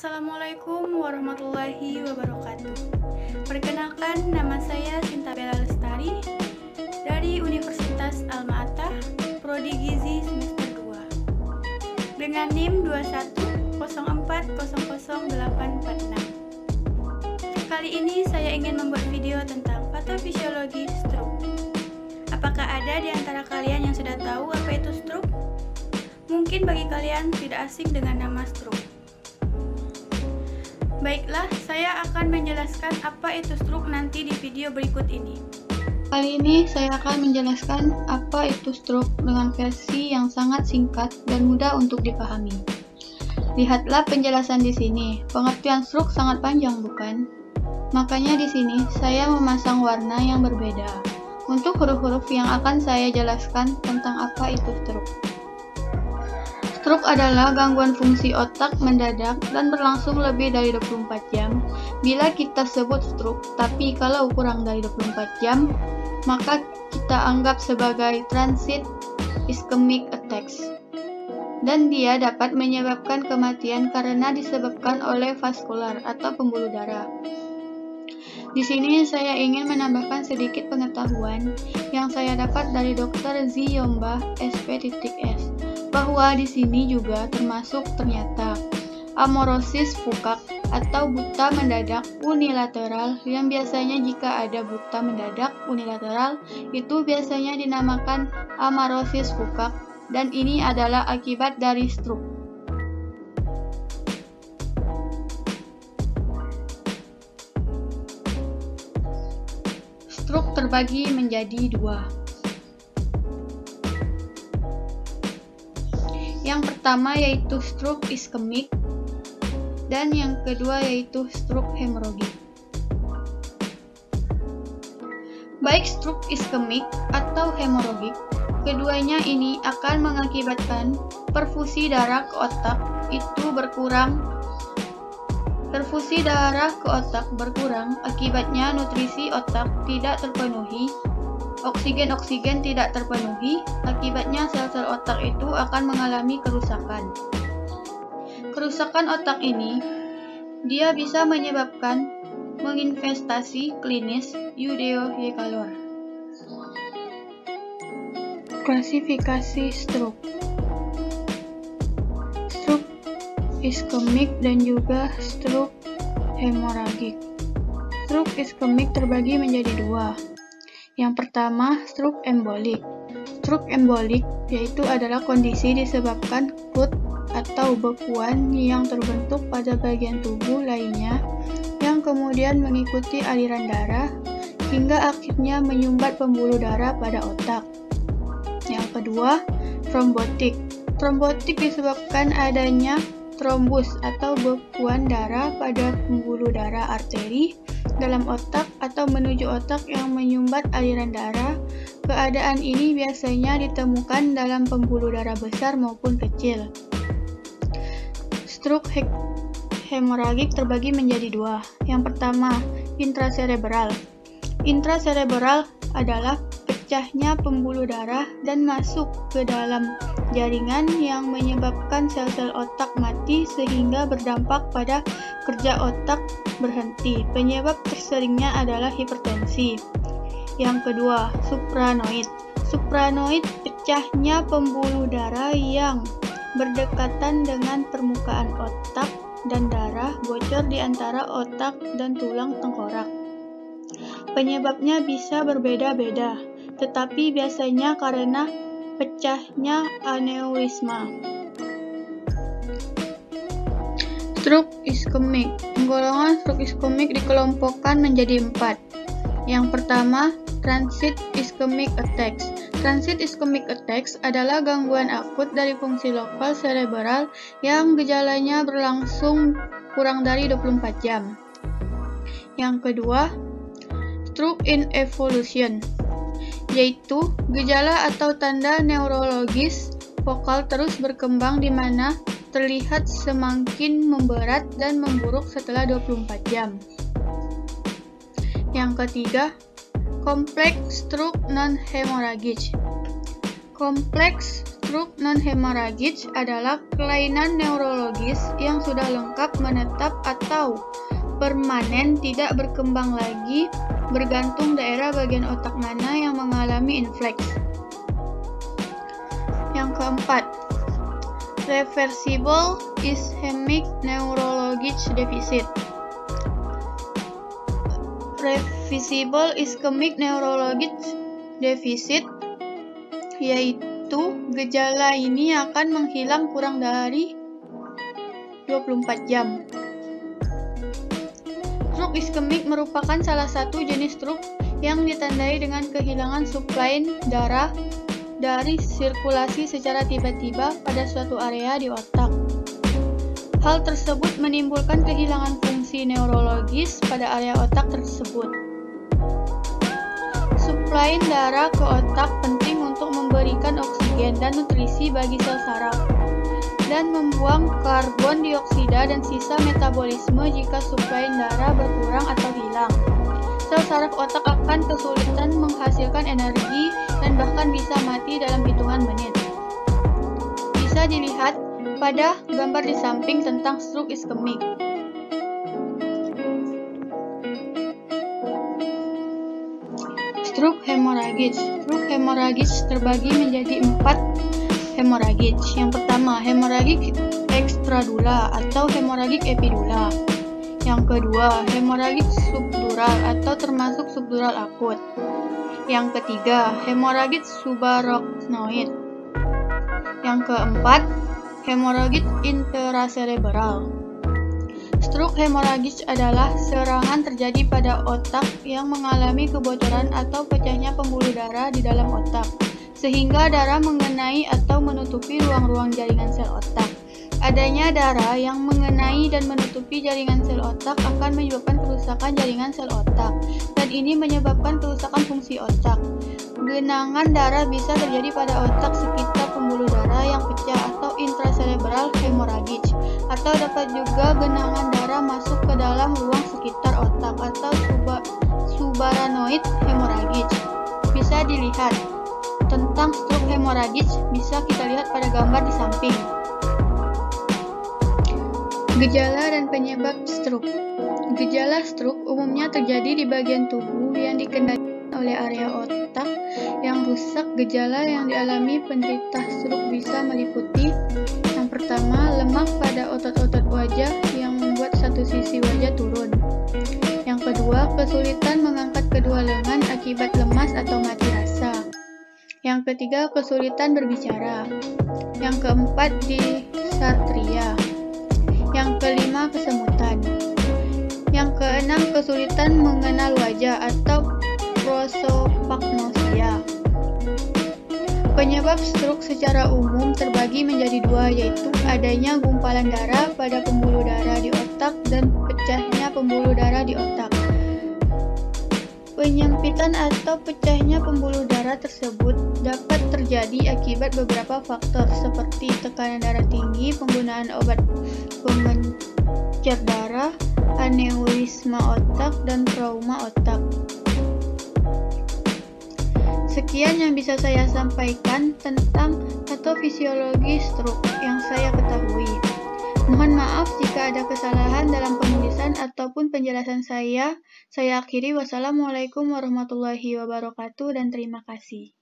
Assalamualaikum warahmatullahi wabarakatuh. Perkenalkan, nama saya Sinta Bella Lestari dari Universitas Alma-Ata, Prodi Gizi semester 2 dengan NIM 2104000846. Kali ini saya ingin membuat video tentang patofisiologi stroke. Apakah ada di antara kalian yang sudah tahu apa itu stroke? Mungkin bagi kalian tidak asing dengan nama stroke. Baiklah, saya akan menjelaskan apa itu stroke nanti di video berikut ini. Kali ini saya akan menjelaskan apa itu stroke dengan versi yang sangat singkat dan mudah untuk dipahami. Lihatlah penjelasan di sini. Pengertian stroke sangat panjang, bukan? Makanya di sini saya memasang warna yang berbeda untuk huruf-huruf yang akan saya jelaskan tentang apa itu stroke. Stroke adalah gangguan fungsi otak mendadak dan berlangsung lebih dari 24 jam bila kita sebut stroke, tapi kalau kurang dari 24 jam, maka kita anggap sebagai transient ischemic attacks. Dan dia dapat menyebabkan kematian karena disebabkan oleh vaskular atau pembuluh darah. Di sini saya ingin menambahkan sedikit pengetahuan yang saya dapat dari Dr. Ziyomba SP.S. bahwa di sini juga termasuk ternyata amaurosis fukak atau buta mendadak unilateral, yang biasanya jika ada buta mendadak unilateral itu biasanya dinamakan amaurosis fukak, dan ini adalah akibat dari stroke. Stroke terbagi menjadi dua. Yang pertama yaitu stroke ischemic dan yang kedua yaitu stroke hemoragik. Baik stroke ischemic atau hemoragik, keduanya ini akan mengakibatkan perfusi darah ke otak itu berkurang. Perfusi darah ke otak berkurang, akibatnya nutrisi otak tidak terpenuhi. Oksigen tidak terpenuhi, akibatnya sel-sel otak itu akan mengalami kerusakan. Kerusakan otak ini, dia bisa menyebabkan menginvestasi klinis Yudeo-Yekalor. Klasifikasi stroke. Stroke ischemic dan juga stroke hemoragik. Stroke ischemic terbagi menjadi dua. Yang pertama, stroke embolik. Stroke embolik yaitu adalah kondisi disebabkan klut atau bekuan yang terbentuk pada bagian tubuh lainnya yang kemudian mengikuti aliran darah hingga akhirnya menyumbat pembuluh darah pada otak. Yang kedua, trombotik. Trombotik disebabkan adanya trombus atau bekuan darah pada pembuluh darah arteri dalam otak atau menuju otak yang menyumbat aliran darah. Keadaan ini biasanya ditemukan dalam pembuluh darah besar maupun kecil. Stroke hemoragik terbagi menjadi dua. Yang pertama, intracerebral. Intracerebral adalah pecahnya pembuluh darah dan masuk ke dalam jaringan yang menyebabkan sel-sel otak mati sehingga berdampak pada kerja otak berhenti. Penyebab terseringnya adalah hipertensi. Yang kedua, supranoid. Supranoid pecahnya pembuluh darah yang berdekatan dengan permukaan otak dan darah bocor di antara otak dan tulang tengkorak. Penyebabnya bisa berbeda-beda, tetapi biasanya karena pecahnya aneurisma. Stroke ischemic. Golongan stroke ischemic dikelompokkan menjadi 4. Yang pertama, transient ischemic attacks. Transient ischemic attacks adalah gangguan akut dari fungsi lokal cerebral yang gejalanya berlangsung kurang dari 24 jam. Yang kedua, stroke in evolution, yaitu gejala atau tanda neurologis vokal terus berkembang di mana terlihat semakin memberat dan memburuk setelah 24 jam. Yang ketiga, complex stroke non-hemorrhagic. Kompleks Stroke non-hemorrhagic adalah kelainan neurologis yang sudah lengkap, menetap, atau permanen, tidak berkembang lagi, bergantung daerah bagian otak mana yang mengalami infleks. Yang keempat, reversible ischemic neurologic deficit. Reversible ischemic neurologic deficit yaitu gejala ini akan menghilang kurang dari 24 jam. Stroke iskemik merupakan salah satu jenis stroke yang ditandai dengan kehilangan suplai darah dari sirkulasi secara tiba-tiba pada suatu area di otak. Hal tersebut menimbulkan kehilangan fungsi neurologis pada area otak tersebut. Suplai darah ke otak penting untuk memberikan oksigen dan nutrisi bagi sel saraf, dan membuang karbon dioksida dan sisa metabolisme jika suplai darah berkurang atau hilang. Sel saraf otak akan kesulitan menghasilkan energi dan bahkan bisa mati dalam hitungan menit. Bisa dilihat pada gambar di samping tentang stroke iskemik. Stroke hemorrhagic. Stroke hemorrhagic terbagi menjadi 4 hemorrhagic. Yang pertama, hemorrhagic extradula atau hemorrhagic epidula. Yang kedua, hemorrhagic subdural atau termasuk subdural akut. Yang ketiga, hemorrhagic subarachnoid. Yang keempat, hemorrhagic intracerebral. Stroke hemorrhagic adalah serangan terjadi pada otak yang mengalami kebocoran atau pecahnya pembuluh darah di dalam otak, sehingga darah mengenai atau menutupi ruang-ruang jaringan sel otak. Adanya darah yang mengenai dan menutupi jaringan sel otak akan menyebabkan kerusakan jaringan sel otak, dan ini menyebabkan kerusakan fungsi otak. Genangan darah bisa terjadi pada otak sekitar pembuluh darah yang pecah atau intracerebral hemorrhagic, atau dapat juga genangan darah masuk ke dalam ruang sekitar otak atau subarachnoid hemorrhagic. Bisa dilihat tentang stroke hemorrhagic bisa kita lihat pada gambar di samping. Gejala dan penyebab stroke. Gejala stroke umumnya terjadi di bagian tubuh yang dikendalikan oleh area otak yang rusak. Gejala yang dialami penderita stroke bisa meliputi: yang pertama, lemak pada otot-otot wajah yang membuat satu sisi wajah turun. Yang kedua, kesulitan mengangkat kedua lengan akibat lemas atau mati rasa. Yang ketiga, kesulitan berbicara. Yang keempat, dysarthria. Yang kelima, kesemutan. Yang keenam, kesulitan mengenal wajah atau prosopagnosia. Penyebab stroke secara umum terbagi menjadi dua, yaitu adanya gumpalan darah pada pembuluh darah di otak dan pecahnya pembuluh darah di otak. Penyempitan atau pecahnya pembuluh darah tersebut dapat terjadi akibat beberapa faktor seperti tekanan darah tinggi, penggunaan obat pemencer darah, aneurisma otak, dan trauma otak. Sekian yang bisa saya sampaikan tentang patofisiologi stroke yang saya ketahui. Mohon maaf jika ada kesalahan dalam penulisan ataupun penjelasan saya. Saya akhiri. Wassalamualaikum warahmatullahi wabarakatuh dan terima kasih.